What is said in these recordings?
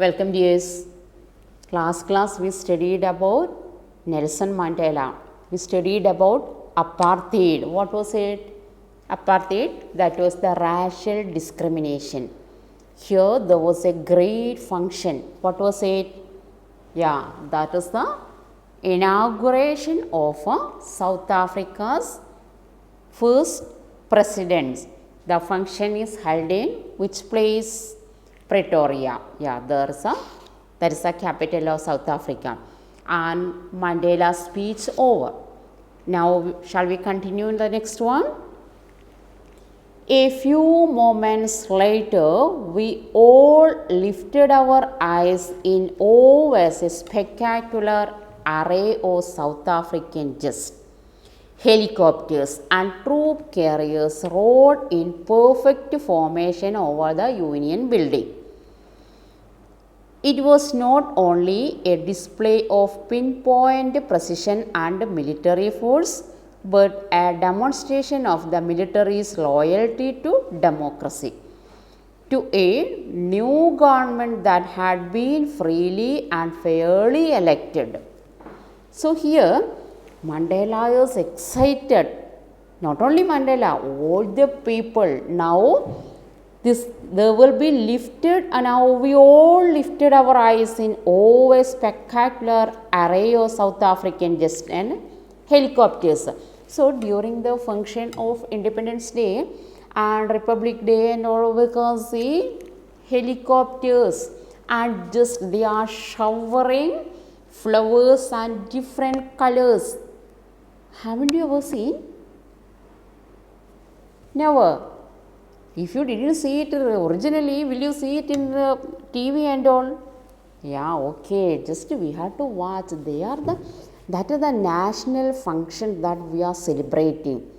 Welcome dears. Class we studied about Nelson Mandela. We studied about apartheid. What was it? Apartheid, that was the racial discrimination. Here there was a great function. What was it? Yeah, that is the inauguration of South Africa's first president. The function is held in which place? Pretoria. Yeah, there is a capital of South Africa. And Mandela's speech over. Now, shall we continue in the next one? A few moments later, we all lifted our eyes in awe as a spectacular array of South African jets. Helicopters and troop carriers rode in perfect formation over the Union building. It was not only a display of pinpoint precision and military force, but a demonstration of the military's loyalty to democracy, to a new government that had been freely and fairly elected. So here Mandela is excited. Not only Mandela, all the people. Now there will be lifted, and now we all lifted our eyes in a spectacular array of South African jets and helicopters. So during the function of Independence Day and Republic Day and all, we can see helicopters and just they are showering flowers and different colors. Haven't you ever seen? Never. If you didn't see it originally, will you see it in the TV and all? Yeah, okay. Just we have to watch. That is the national function that we are celebrating.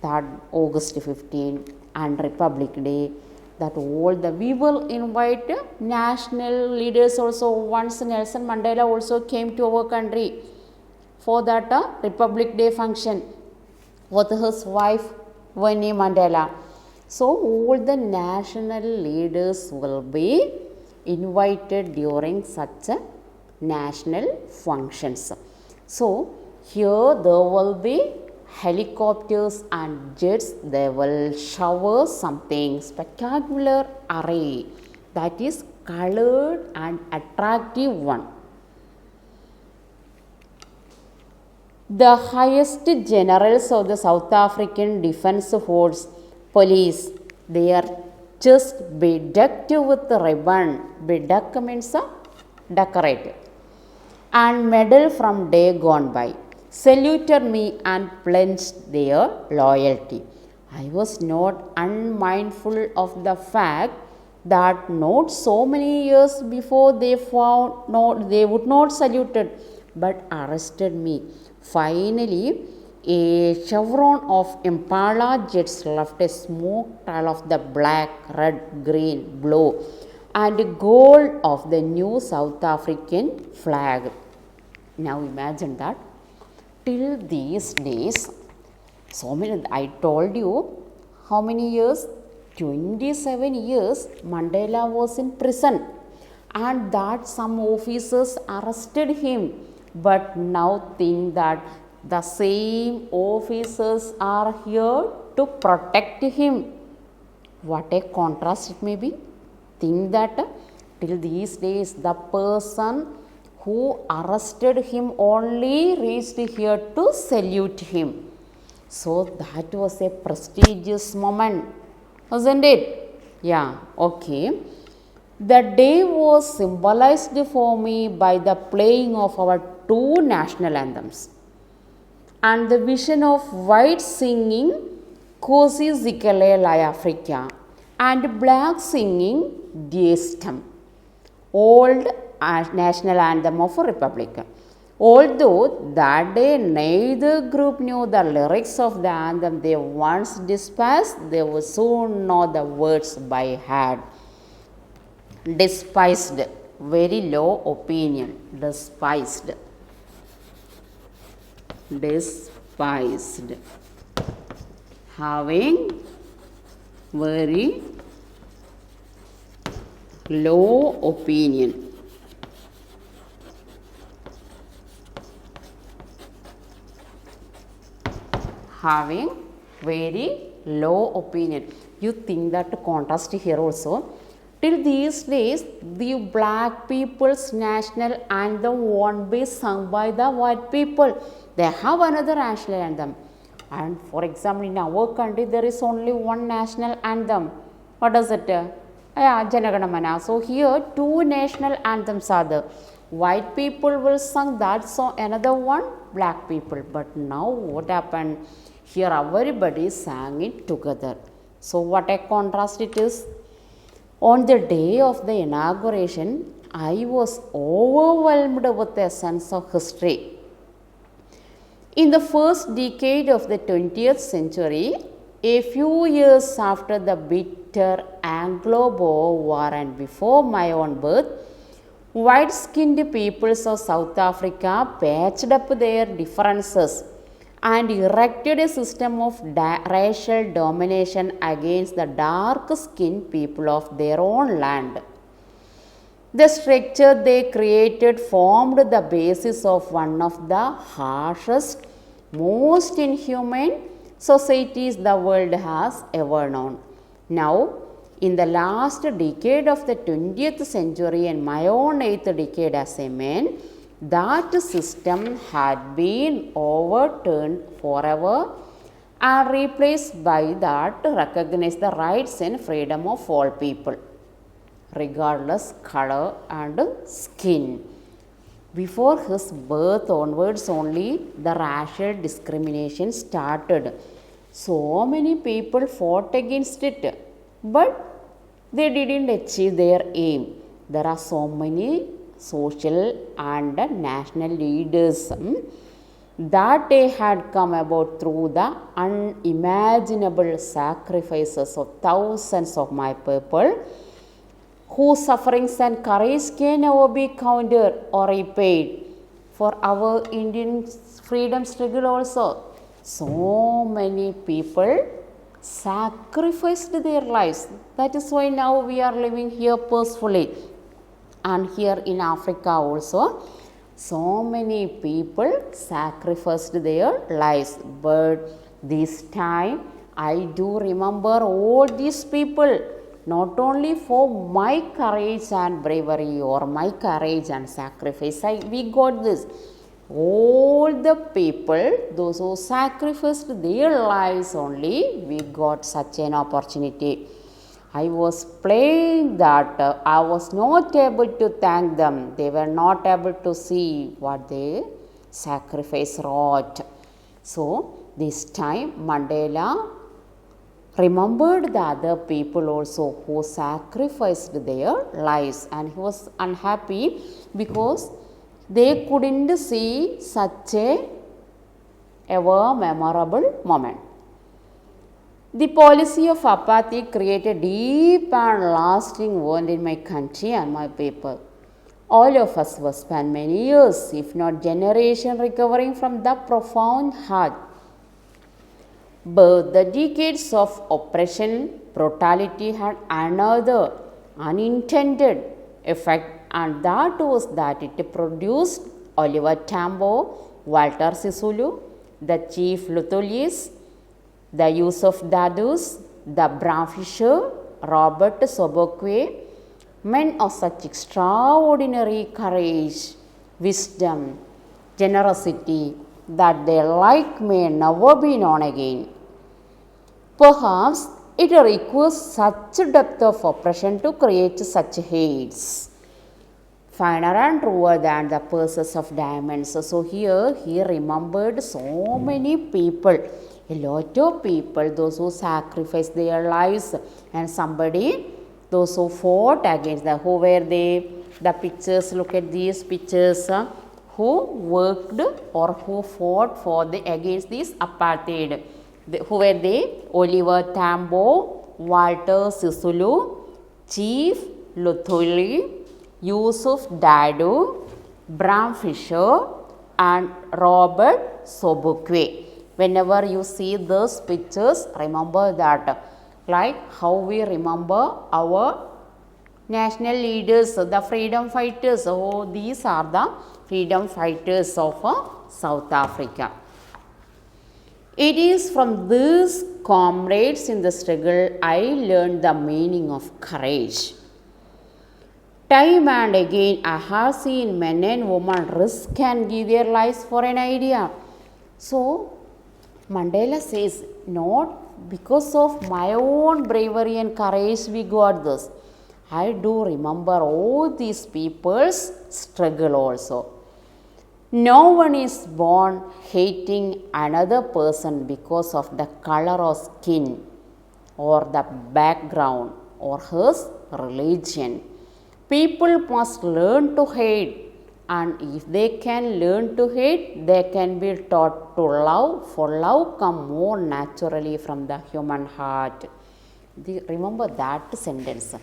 That August 15 and Republic Day. That we will invite national leaders also. Once Nelson Mandela also came to our country for that Republic Day function with his wife Winnie Mandela. So all the national leaders will be invited during such a national functions. So here there will be helicopters and jets. They will shower something spectacular array that is colored and attractive one. The highest generals of the South African Defence Force police, they are just bedecked with ribbon. Bedeck means decorated. And medal from day gone by. Saluted me and pledged their loyalty. I was not unmindful of the fact that not so many years before they would not saluted, but arrested me. Finally, a chevron of Impala jets left a smoke trail of the black, red, green, blue and gold of the new South African flag. Now imagine that. Till these days, so many, I told you how many years? 27 years Mandela was in prison, and that some officers arrested him. But now think that the same officers are here to protect him. What a contrast it may be. Think that till these days the person who arrested him only reached here to salute him. So that was a prestigious moment, wasn't it? Yeah, okay. The day was symbolized for me by the playing of our two national anthems and the vision of white singing Kosi Zikalele Africa and black singing Diestem, old national anthem of a republic. Although that day neither group knew the lyrics of the anthem they once despised, they would soon know the words by heart. Despised, very low opinion, despised. Having very low opinion. Having very low opinion. You think that contrast here also. Till these days, the black people's national anthem won't be sung by the white people. They have another national anthem. And for example, in our country, there is only one national anthem. What is it? Janaganamana. So here, two national anthems are there. White people will sing that song, another one, black people. But now what happened? Here everybody sang it together. So what a contrast it is. On the day of the inauguration, I was overwhelmed with a sense of history. In the first decade of the 20th century, a few years after the bitter Anglo-Boer War and before my own birth, white-skinned peoples of South Africa patched up their differences and erected a system of racial domination against the dark-skinned people of their own land. The structure they created formed the basis of one of the harshest, most inhumane societies the world has ever known. Now, in the last decade of the 20th century and my own 8th decade as a man, that system had been overturned forever and replaced by that recognized the rights and freedom of all people, regardless color and skin. Before his birth onwards only the racial discrimination started. So many people fought against it, but they didn't achieve their aim. There are so many social and national leaders that they had come about through the unimaginable sacrifices of thousands of my people, whose sufferings and courage can never be counted or repaid. For our Indian freedom struggle also, so many people sacrificed their lives. That is why now we are living here peacefully. And here in Africa also, so many people sacrificed their lives. But this time, I do remember all these people, not only for my courage and bravery or my courage and sacrifice. We got this. All the people, those who sacrificed their lives only, we got such an opportunity. I was playing that I was not able to thank them. They were not able to see what they sacrifice wrought. So this time Mandela remembered the other people also who sacrificed their lives, and he was unhappy because they couldn't see such a ever memorable moment. The policy of apartheid created deep and lasting wound in my country and my people. All of us will spend many years, if not generations, recovering from the profound hurt. But the decades of oppression, brutality had another unintended effect, and that was that it produced Oliver Tambo, Walter Sisulu, the Chief Lutholies, the Yusuf Dadus, the Bram Fisher, Robert Sobukwe, men of such extraordinary courage, wisdom, generosity that their like may never be known again. Perhaps it requires such depth of oppression to create such hates, finer and truer than the purses of diamonds. So here he remembered so many people, a lot of people, those who sacrificed their lives, and somebody, those who fought against the, who were they, the pictures, look at these pictures, who worked or who fought for the against this apartheid. Who were they? Oliver Tambo, Walter Sisulu, Chief Luthuli, Yusuf Dadoo, Bram Fisher, and Robert Sobukwe. Whenever you see those pictures, remember that, like how we remember our national leaders, the freedom fighters. Oh, these are the freedom fighters of South Africa. It is from these comrades in the struggle I learned the meaning of courage. Time and again, I have seen men and women risk and give their lives for an idea. So, Mandela says, not because of my own bravery and courage we got this. I do remember all these people's struggle also. No one is born hating another person because of the color of skin or the background or his religion. People must learn to hate, and if they can learn to hate, they can be taught to love, for love comes more naturally from the human heart. Remember that sentence.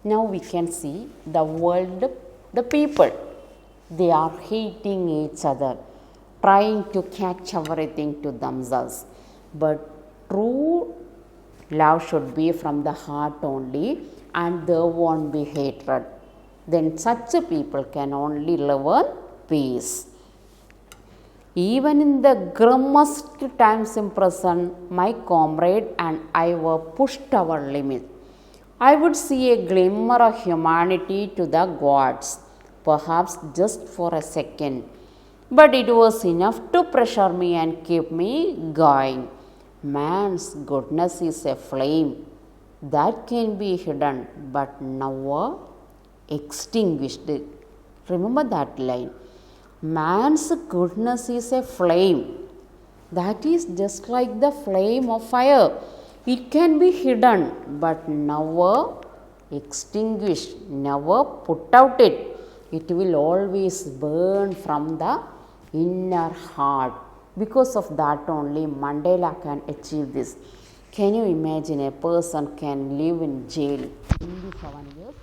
Now we can see the world, the people, they are hating each other, trying to catch everything to themselves. But true love should be from the heart only, and there won't be hatred. Then such people can only live in peace. Even in the grimmest times in prison, my comrade and I were pushed our limit. I would see a glimmer of humanity to the gods, perhaps just for a second. But it was enough to pressure me and keep me going. Man's goodness is a flame that can be hidden but never extinguished. Remember that line. Man's goodness is a flame that is just like the flame of fire. It can be hidden but never extinguished, never put out it. It will always burn from the inner heart. Because of that only Mandela can achieve this. Can you imagine a person can live in jail 27 years?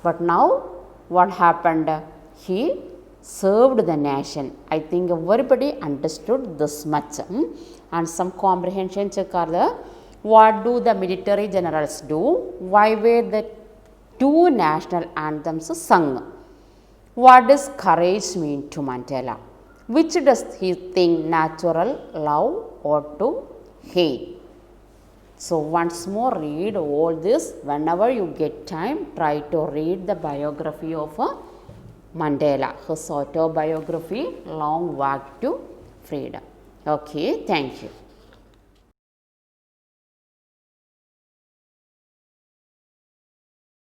But now what happened? He served the nation. I think everybody understood this much. And some comprehension check are there. What do the military generals do? Why were the two national anthems sung? What does courage mean to Mandela? Which does he think natural, love or to hate? So once more read all this. Whenever you get time, try to read the biography of Mandela, his autobiography, Long Walk to Freedom. Okay, thank you.